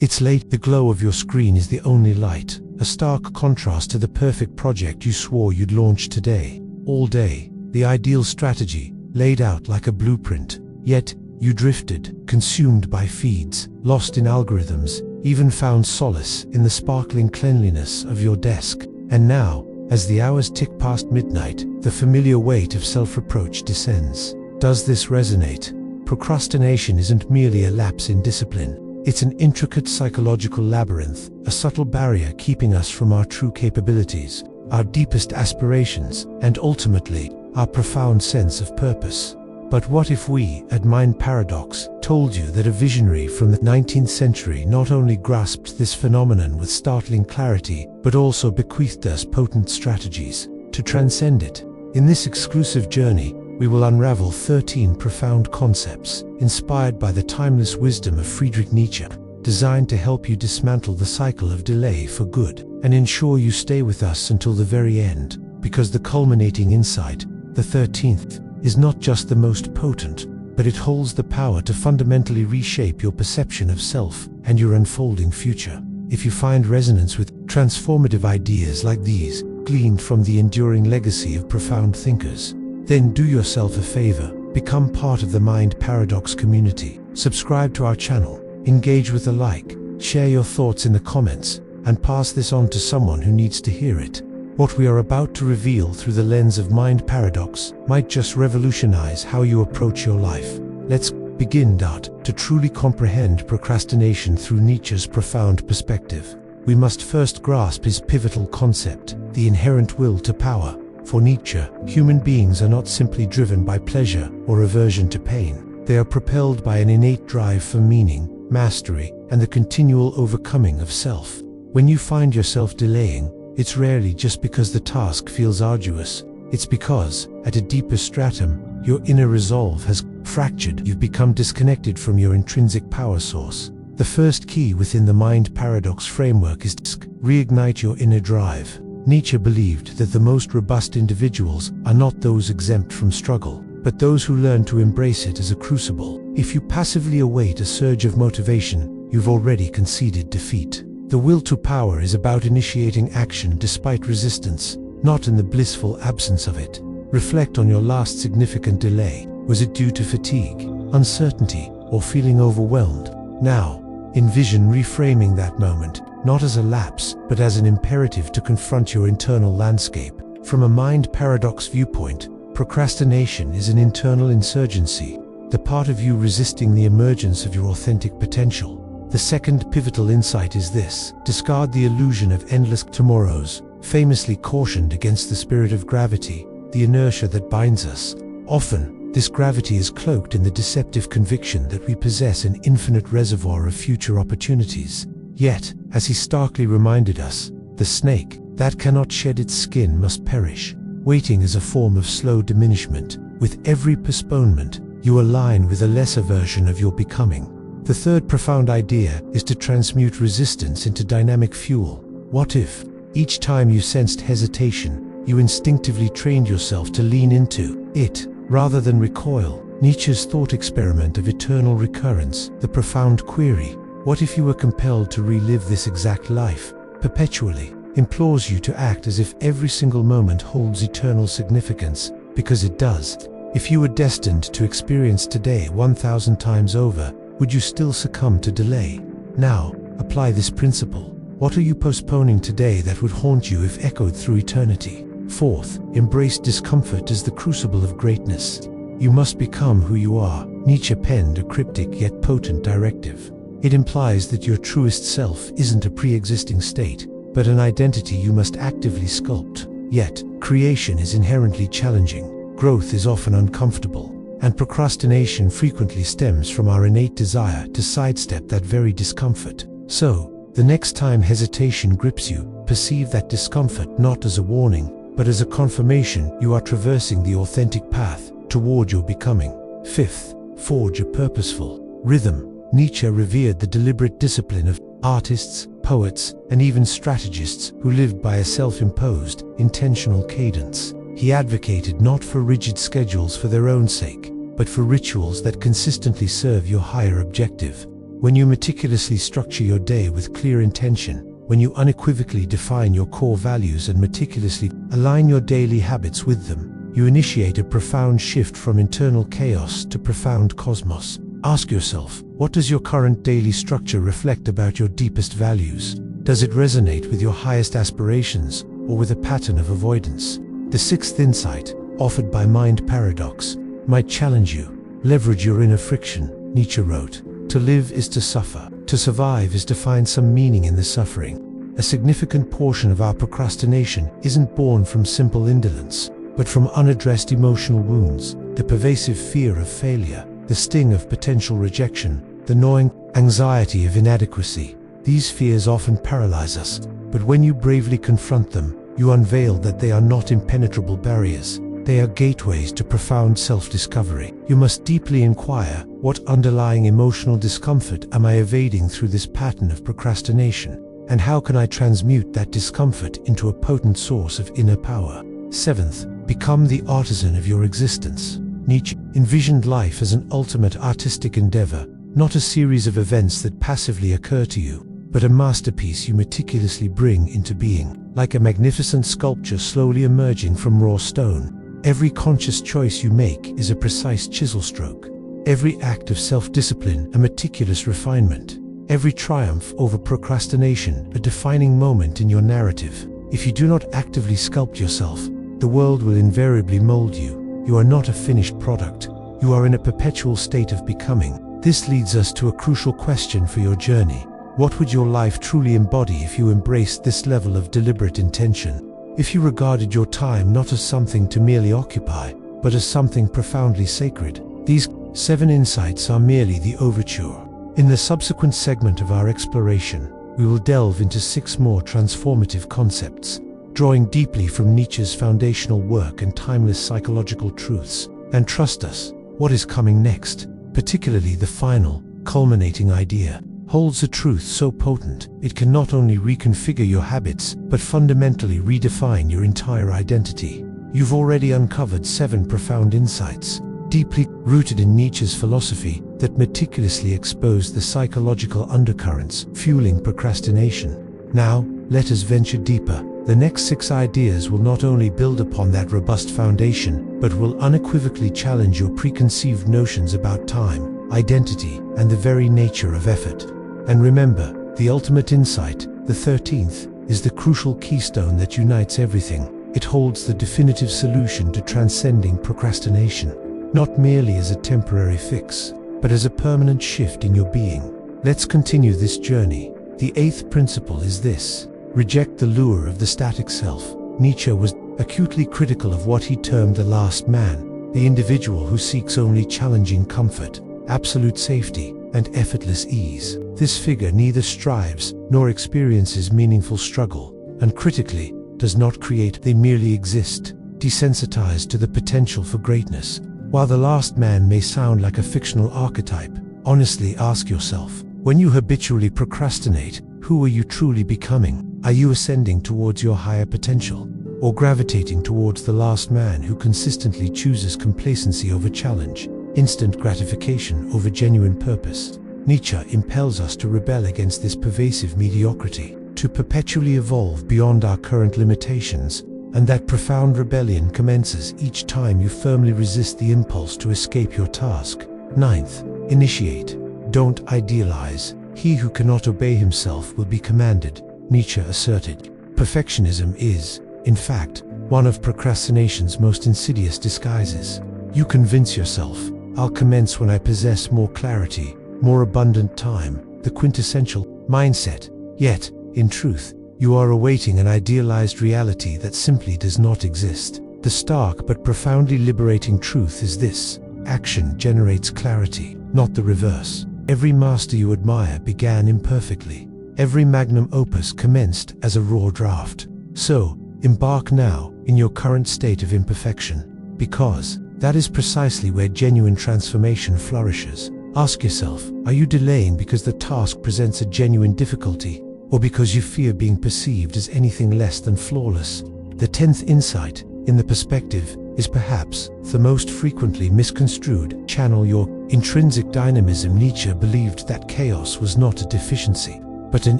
It's late. The glow of your screen is the only light, a stark contrast to the perfect project you swore you'd launch today. All day, the ideal strategy, laid out like a blueprint. Yet, you drifted, consumed by feeds, lost in algorithms, even found solace in the sparkling cleanliness of your desk. And now, as the hours tick past midnight, the familiar weight of self-reproach descends. Does this resonate? Procrastination isn't merely a lapse in discipline. It's an intricate psychological labyrinth, a subtle barrier keeping us from our true capabilities, our deepest aspirations, and ultimately, our profound sense of purpose. But what if we, at Mind Paradox, told you that a visionary from the 19th century not only grasped this phenomenon with startling clarity, but also bequeathed us potent strategies to transcend it? In this exclusive journey, we will unravel 13 profound concepts, inspired by the timeless wisdom of Friedrich Nietzsche, designed to help you dismantle the cycle of delay for good, and ensure you stay with us until the very end, because the culminating insight, the 13th, is not just the most potent, but it holds the power to fundamentally reshape your perception of self and your unfolding future. If you find resonance with transformative ideas like these, gleaned from the enduring legacy of profound thinkers, then do yourself a favor, become part of the Mind Paradox community, subscribe to our channel, engage with a like, share your thoughts in the comments, and pass this on to someone who needs to hear it. What we are about to reveal through the lens of Mind Paradox might just revolutionize how you approach your life. Let's begin. To truly comprehend procrastination through Nietzsche's profound perspective, we must first grasp his pivotal concept, the inherent will to power. For Nietzsche, human beings are not simply driven by pleasure or aversion to pain. They are propelled by an innate drive for meaning, mastery, and the continual overcoming of self. When you find yourself delaying, it's rarely just because the task feels arduous. It's because, at a deeper stratum, your inner resolve has fractured. You've become disconnected from your intrinsic power source. The first key within the Mind Paradox framework is to reignite your inner drive. Nietzsche believed that the most robust individuals are not those exempt from struggle, but those who learn to embrace it as a crucible. If you passively await a surge of motivation, you've already conceded defeat. The will to power is about initiating action despite resistance, not in the blissful absence of it. Reflect on your last significant delay. Was it due to fatigue, uncertainty, or feeling overwhelmed? Now, envision reframing that moment, not as a lapse, but as an imperative to confront your internal landscape. From a Mind Paradox viewpoint, procrastination is an internal insurgency, the part of you resisting the emergence of your authentic potential. The second pivotal insight is this: discard the illusion of endless tomorrows, famously cautioned against the spirit of gravity, the inertia that binds us. Often, this gravity is cloaked in the deceptive conviction that we possess an infinite reservoir of future opportunities. Yet, as he starkly reminded us, the snake that cannot shed its skin must perish. Waiting is a form of slow diminishment. With every postponement, you align with a lesser version of your becoming. The third profound idea is to transmute resistance into dynamic fuel. What if, each time you sensed hesitation, you instinctively trained yourself to lean into it, rather than recoil? Nietzsche's thought experiment of eternal recurrence, the profound query, what if you were compelled to relive this exact life, perpetually, implores you to act as if every single moment holds eternal significance, because it does. If you were destined to experience today 1,000 times over, would you still succumb to delay? Now, apply this principle. What are you postponing today that would haunt you if echoed through eternity? Fourth, embrace discomfort as the crucible of greatness. You must become who you are. Nietzsche penned a cryptic yet potent directive. It implies that your truest self isn't a pre-existing state, but an identity you must actively sculpt. Yet, creation is inherently challenging. Growth is often uncomfortable, and procrastination frequently stems from our innate desire to sidestep that very discomfort. So, the next time hesitation grips you, perceive that discomfort not as a warning, but as a confirmation you are traversing the authentic path toward your becoming. Fifth, forge a purposeful rhythm. Nietzsche revered the deliberate discipline of artists, poets, and even strategists who lived by a self-imposed, intentional cadence. He advocated not for rigid schedules for their own sake, but for rituals that consistently serve your higher objective. When you meticulously structure your day with clear intention, when you unequivocally define your core values and meticulously align your daily habits with them, you initiate a profound shift from internal chaos to profound cosmos. Ask yourself, what does your current daily structure reflect about your deepest values? Does it resonate with your highest aspirations, or with a pattern of avoidance? The sixth insight, offered by Mind Paradox, might challenge you. Leverage your inner friction. Nietzsche wrote, "To live is to suffer. To survive is to find some meaning in the suffering." A significant portion of our procrastination isn't born from simple indolence, but from unaddressed emotional wounds, the pervasive fear of failure, the sting of potential rejection, the gnawing anxiety of inadequacy. These fears often paralyze us, but when you bravely confront them, you unveil that they are not impenetrable barriers. They are gateways to profound self-discovery. You must deeply inquire, what underlying emotional discomfort am I evading through this pattern of procrastination? And how can I transmute that discomfort into a potent source of inner power? Seventh, become the artisan of your existence. Nietzsche envisioned life as an ultimate artistic endeavor, not a series of events that passively occur to you, but a masterpiece you meticulously bring into being, like a magnificent sculpture slowly emerging from raw stone. Every conscious choice you make is a precise chisel stroke. Every act of self-discipline, a meticulous refinement. Every triumph over procrastination, a defining moment in your narrative. If you do not actively sculpt yourself, the world will invariably mold you. You are not a finished product. You are in a perpetual state of becoming. This leads us to a crucial question for your journey. What would your life truly embody if you embraced this level of deliberate intention? If you regarded your time not as something to merely occupy, but as something profoundly sacred? These 7 insights are merely the overture. In the subsequent segment of our exploration, we will delve into 6 more transformative concepts, drawing deeply from Nietzsche's foundational work and timeless psychological truths. And trust us, what is coming next, particularly the final, culminating idea, holds a truth so potent, it can not only reconfigure your habits, but fundamentally redefine your entire identity. You've already uncovered 7 profound insights, deeply rooted in Nietzsche's philosophy, that meticulously expose the psychological undercurrents fueling procrastination. Now, let us venture deeper. The next 6 ideas will not only build upon that robust foundation, but will unequivocally challenge your preconceived notions about time, identity, and the very nature of effort. And remember, the ultimate insight, the 13th, is the crucial keystone that unites everything. It holds the definitive solution to transcending procrastination, not merely as a temporary fix, but as a permanent shift in your being. Let's continue this journey. The 8th principle is this: reject the lure of the static self. Nietzsche was acutely critical of what he termed the last man, the individual who seeks only challenging comfort, absolute safety, and effortless ease. This figure neither strives nor experiences meaningful struggle, and critically, does not create, they merely exist, desensitized to the potential for greatness. While the last man may sound like a fictional archetype, honestly ask yourself, when you habitually procrastinate, who are you truly becoming? Are you ascending towards your higher potential, or gravitating towards the last man who consistently chooses complacency over challenge, instant gratification over genuine purpose? Nietzsche impels us to rebel against this pervasive mediocrity, to perpetually evolve beyond our current limitations, and that profound rebellion commences each time you firmly resist the impulse to escape your task. 9th, initiate. Don't idealize. He who cannot obey himself will be commanded, Nietzsche asserted. Perfectionism is, in fact, one of procrastination's most insidious disguises. You convince yourself, I'll commence when I possess more clarity, more abundant time, the quintessential mindset. Yet, in truth, you are awaiting an idealized reality that simply does not exist. The stark but profoundly liberating truth is this: action generates clarity, not the reverse. Every master you admire began imperfectly. Every magnum opus commenced as a raw draft. So, embark now, in your current state of imperfection, because that is precisely where genuine transformation flourishes. Ask yourself, are you delaying because the task presents a genuine difficulty, or because you fear being perceived as anything less than flawless? The 10th insight, in the perspective, is perhaps the most frequently misconstrued. Channel your intrinsic dynamism. Nietzsche believed that chaos was not a deficiency, but an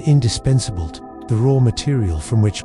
indispensable, the raw material from which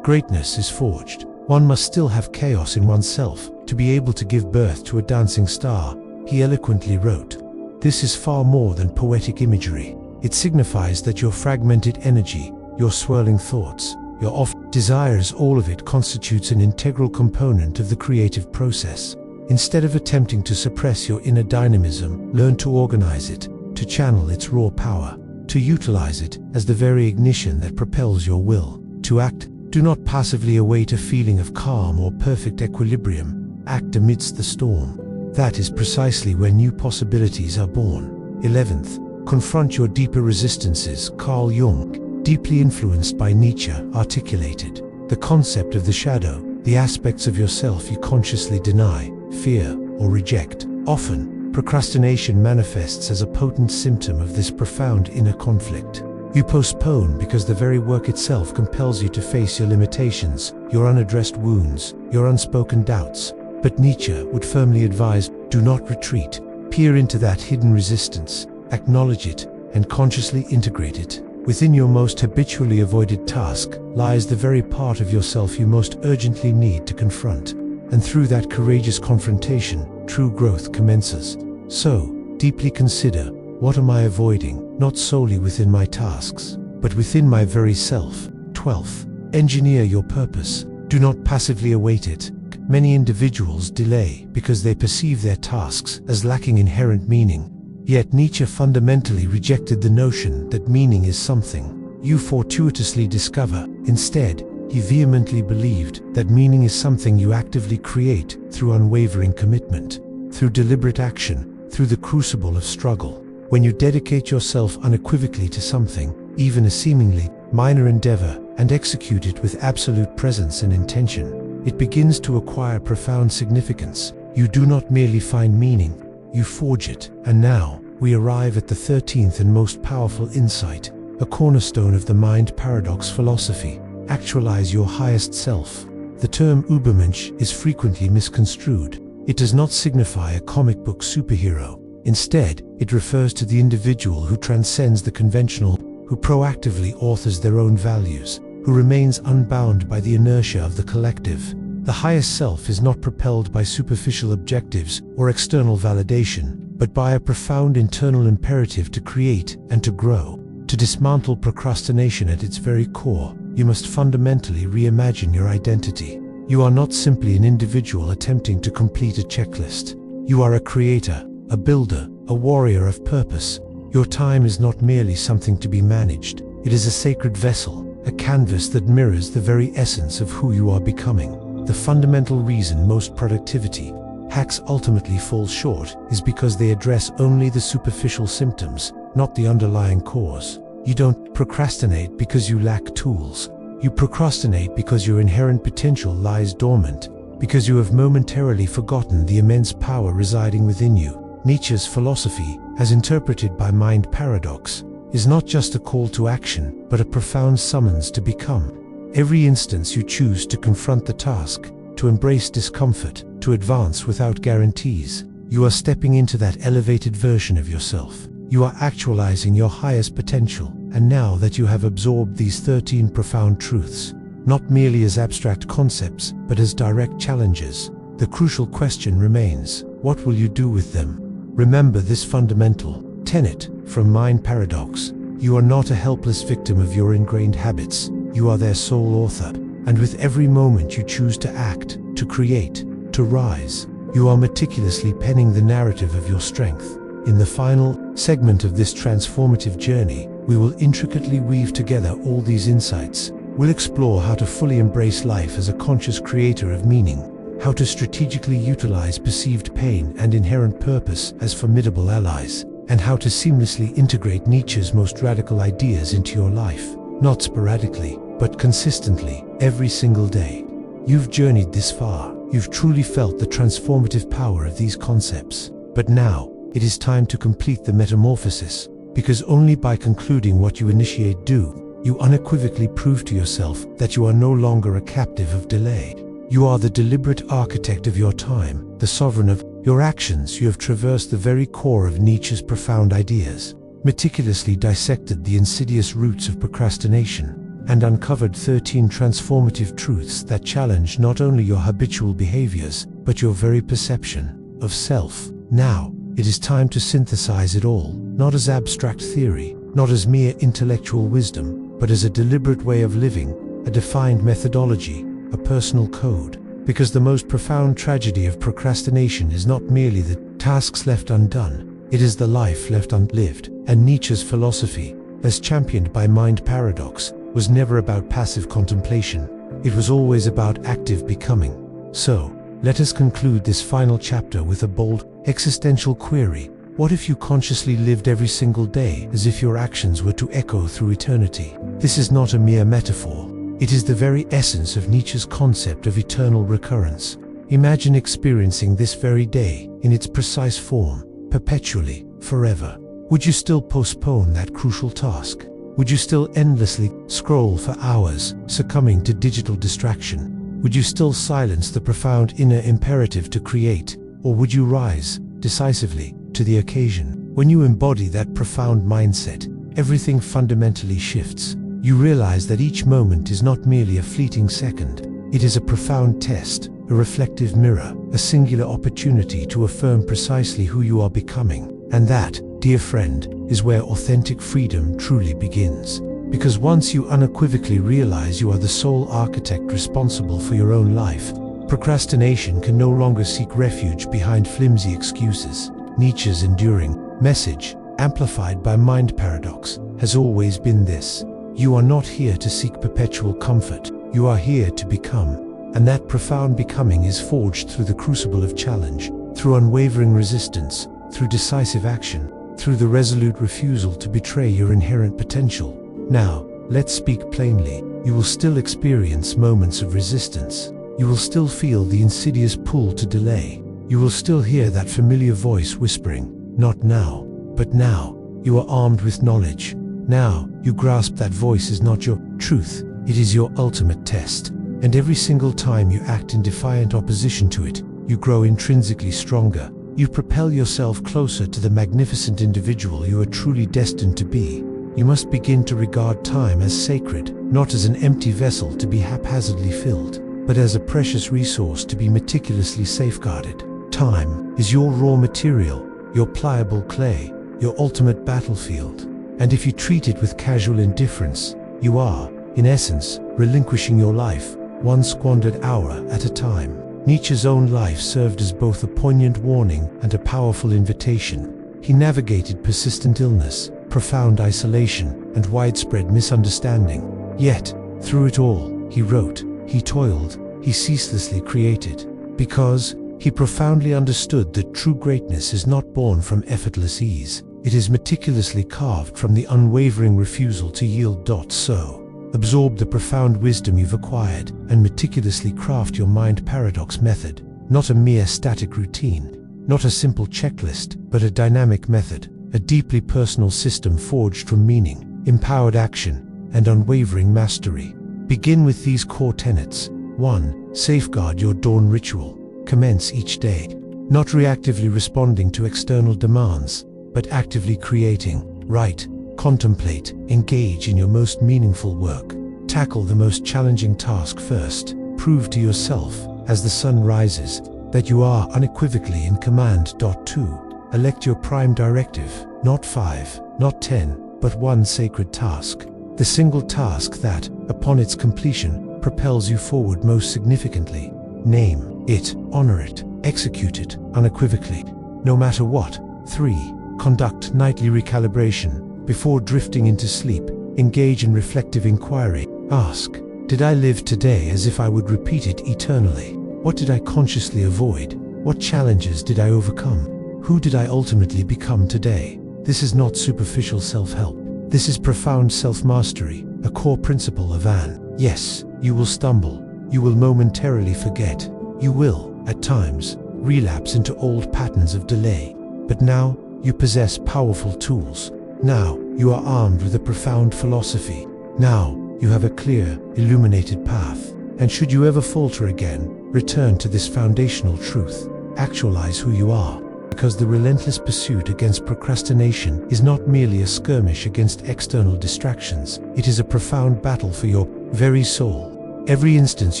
greatness is forged. One must still have chaos in oneself to be able to give birth to a dancing star, he eloquently wrote. This is far more than poetic imagery. It signifies that your fragmented energy, your swirling thoughts, your oft desires, all of it constitutes an integral component of the creative process. Instead of attempting to suppress your inner dynamism, learn to organize it, to channel its raw power, to utilize it as the very ignition that propels your will to act. Do not passively await a feeling of calm or perfect equilibrium. Act amidst the storm. That is precisely where new possibilities are born. 11th, confront your deeper resistances. Carl Jung, deeply influenced by Nietzsche, articulated the concept of the shadow, the aspects of yourself you consciously deny, fear, or reject. Often, procrastination manifests as a potent symptom of this profound inner conflict. You postpone because the very work itself compels you to face your limitations, your unaddressed wounds, your unspoken doubts. But Nietzsche would firmly advise, do not retreat. Peer into that hidden resistance, acknowledge it, and consciously integrate it. Within your most habitually avoided task lies the very part of yourself you most urgently need to confront. And through that courageous confrontation, true growth commences. So, deeply consider, what am I avoiding, not solely within my tasks, but within my very self? 12th, engineer your purpose. Do not passively await it. Many individuals delay because they perceive their tasks as lacking inherent meaning. Yet Nietzsche fundamentally rejected the notion that meaning is something you fortuitously discover. Instead, he vehemently believed that meaning is something you actively create through unwavering commitment, through deliberate action, through the crucible of struggle. When you dedicate yourself unequivocally to something, even a seemingly minor endeavor, and execute it with absolute presence and intention, it begins to acquire profound significance. You do not merely find meaning, you forge it. And now, we arrive at the 13th and most powerful insight, a cornerstone of the mind paradox philosophy. Actualize your highest self. The term Übermensch is frequently misconstrued. It does not signify a comic book superhero. Instead, it refers to the individual who transcends the conventional, who proactively authors their own values, who remains unbound by the inertia of the collective. The highest self is not propelled by superficial objectives or external validation, but by a profound internal imperative to create and to grow. To dismantle procrastination at its very core, you must fundamentally reimagine your identity. You are not simply an individual attempting to complete a checklist. You are a creator, a builder, a warrior of purpose. Your time is not merely something to be managed. It is a sacred vessel, a canvas that mirrors the very essence of who you are becoming. The fundamental reason most productivity hacks ultimately fall short is because they address only the superficial symptoms, not the underlying cause. You don't procrastinate because you lack tools. You procrastinate because your inherent potential lies dormant, because you have momentarily forgotten the immense power residing within you. Nietzsche's philosophy, as interpreted by mind paradox, is not just a call to action, but a profound summons to become. Every instance you choose to confront the task, to embrace discomfort, to advance without guarantees, you are stepping into that elevated version of yourself. You are actualizing your highest potential. And now that you have absorbed these 13 profound truths, not merely as abstract concepts, but as direct challenges, the crucial question remains, what will you do with them? Remember this fundamental tenet from Mind Paradox. You are not a helpless victim of your ingrained habits. You are their sole author. And with every moment you choose to act, to create, to rise, you are meticulously penning the narrative of your strength. In the final segment of this transformative journey, we will intricately weave together all these insights. We'll explore how to fully embrace life as a conscious creator of meaning, how to strategically utilize perceived pain and inherent purpose as formidable allies, and how to seamlessly integrate Nietzsche's most radical ideas into your life, not sporadically, but consistently, every single day. You've journeyed this far. You've truly felt the transformative power of these concepts. But now, it is time to complete the metamorphosis, because only by concluding what you initiate do, you unequivocally prove to yourself that you are no longer a captive of delay. You are the deliberate architect of your time, the sovereign of your actions. You have traversed the very core of Nietzsche's profound ideas, meticulously dissected the insidious roots of procrastination, and uncovered 13 transformative truths that challenge not only your habitual behaviors, but your very perception of self. Now, it is time to synthesize it all, not as abstract theory, not as mere intellectual wisdom, but as a deliberate way of living, a defined methodology, a personal code. Because the most profound tragedy of procrastination is not merely the tasks left undone, it is the life left unlived. And Nietzsche's philosophy, as championed by Mind Paradox, was never about passive contemplation. It was always about active becoming. So, let us conclude this final chapter with a bold, existential query. What if you consciously lived every single day as if your actions were to echo through eternity? This is not a mere metaphor. It is the very essence of Nietzsche's concept of eternal recurrence. Imagine experiencing this very day in its precise form, perpetually, forever. Would you still postpone that crucial task? Would you still endlessly scroll for hours, succumbing to digital distraction? Would you still silence the profound inner imperative to create? Or would you rise, decisively, to the occasion? When you embody that profound mindset, everything fundamentally shifts. You realize that each moment is not merely a fleeting second. It is a profound test, a reflective mirror, a singular opportunity to affirm precisely who you are becoming. And that, dear friend, is where authentic freedom truly begins. Because once you unequivocally realize you are the sole architect responsible for your own life, procrastination can no longer seek refuge behind flimsy excuses. Nietzsche's enduring message, amplified by Mind Paradox, has always been this: you are not here to seek perpetual comfort, you are here to become. And that profound becoming is forged through the crucible of challenge, through unwavering resistance, through decisive action, through the resolute refusal to betray your inherent potential. Now, let's speak plainly. You will still experience moments of resistance. You will still feel the insidious pull to delay. You will still hear that familiar voice whispering, "Not now." But now, you are armed with knowledge. Now, you grasp that voice is not your truth, it is your ultimate test. And every single time you act in defiant opposition to it, you grow intrinsically stronger. You propel yourself closer to the magnificent individual you are truly destined to be. You must begin to regard time as sacred, not as an empty vessel to be haphazardly filled, but as a precious resource to be meticulously safeguarded. Time is your raw material, your pliable clay, your ultimate battlefield. And if you treat it with casual indifference, you are, in essence, relinquishing your life, one squandered hour at a time. Nietzsche's own life served as both a poignant warning and a powerful invitation. He navigated persistent illness, profound isolation, and widespread misunderstanding. Yet, through it all, he wrote, he toiled, he ceaselessly created. Because he profoundly understood that true greatness is not born from effortless ease. It is meticulously carved from the unwavering refusal to yield. So, absorb the profound wisdom you've acquired and meticulously craft your Mind Paradox method. Not a mere static routine, not a simple checklist, but a dynamic method, a deeply personal system forged from meaning, empowered action, and unwavering mastery. Begin with these core tenets. 1. Safeguard your dawn ritual. Commence each day, not reactively responding to external demands, but actively creating. Write, contemplate, engage in your most meaningful work. Tackle the most challenging task first. Prove to yourself, as the sun rises, that you are unequivocally in command. 2. Elect your prime directive, not 5, not 10, but one sacred task. The single task that, upon its completion, propels you forward most significantly. Name it, honor it, execute it, unequivocally, no matter what. 3. Conduct nightly recalibration. Before drifting into sleep, engage in reflective inquiry. Ask, did I live today as if I would repeat it eternally? What did I consciously avoid? What challenges did I overcome? Who did I ultimately become today? This is not superficial self-help. This is profound self-mastery, a core principle of Anne. Yes, you will stumble. You will momentarily forget. You will, at times, relapse into old patterns of delay. But now, you possess powerful tools. Now, you are armed with a profound philosophy. Now, you have a clear, illuminated path. And should you ever falter again, return to this foundational truth. Actualize who you are. Because the relentless pursuit against procrastination is not merely a skirmish against external distractions, it is a profound battle for your very soul. Every instance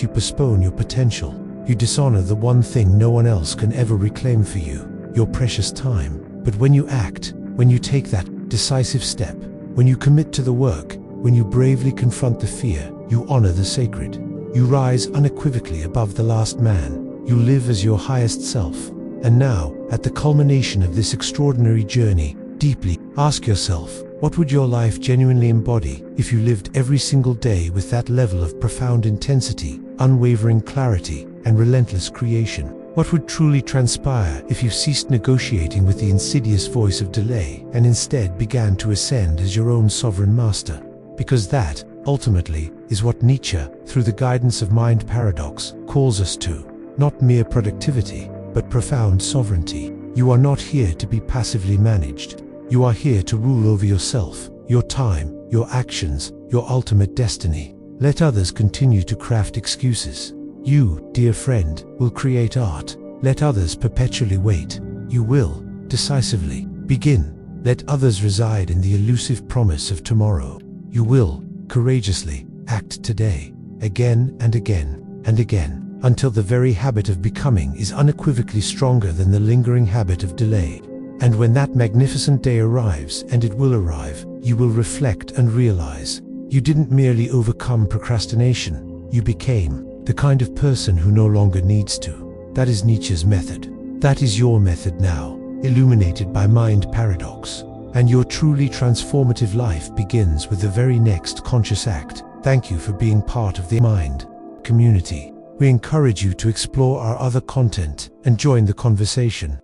you postpone your potential, you dishonor the one thing no one else can ever reclaim for you, your precious time. But when you act, when you take that decisive step, when you commit to the work, when you bravely confront the fear, you honor the sacred. You rise unequivocally above the last man. You live as your highest self. And now, at the culmination of this extraordinary journey, deeply ask yourself, what would your life genuinely embody if you lived every single day with that level of profound intensity, unwavering clarity, and relentless creation? What would truly transpire if you ceased negotiating with the insidious voice of delay and instead began to ascend as your own sovereign master? Because that, ultimately, is what Nietzsche, through the guidance of mind paradox, calls us to. Not mere productivity, but profound sovereignty. You are not here to be passively managed. You are here to rule over yourself, your time, your actions, your ultimate destiny. Let others continue to craft excuses. You, dear friend, will create art. Let others perpetually wait. You will, decisively, begin. Let others reside in the elusive promise of tomorrow. You will, courageously, act today, again and again and again, until the very habit of becoming is unequivocally stronger than the lingering habit of delay. And when that magnificent day arrives, and it will arrive, you will reflect and realize, you didn't merely overcome procrastination, you became the kind of person who no longer needs to. That is Nietzsche's method. That is your method now, illuminated by mind paradox. And your truly transformative life begins with the very next conscious act. Thank you for being part of the Mind community. We encourage you to explore our other content and join the conversation.